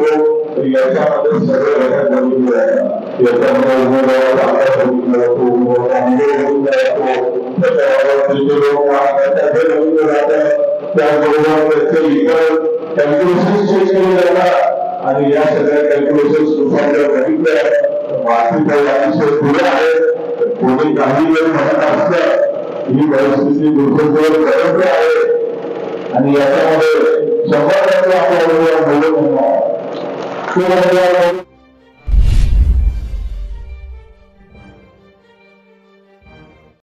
याच्यामध्ये सगळे घटक बघितले आहे. याच्यामध्ये उमेदवाराचा आकार बघितला जातो, उमेदवाराचा अनुभव बघितला जातो, त्याच्याबरोबर लोक काम करतात हे बघितलं जातं. त्याचबरोबर त्याचे इतर कॅल्क्युलेशन चेक केले जातात आणि या सगळ्या कॅल्क्युलेशन सुद्धा बघितल्या वाहतूक अतिशय पुढे आहे. कोणी काही वेळ म्हणत असलं ही परिस्थिती दुर्दैवाने गरज आहे आणि याच्यामध्ये 100% आपल्याला बोलत नाही.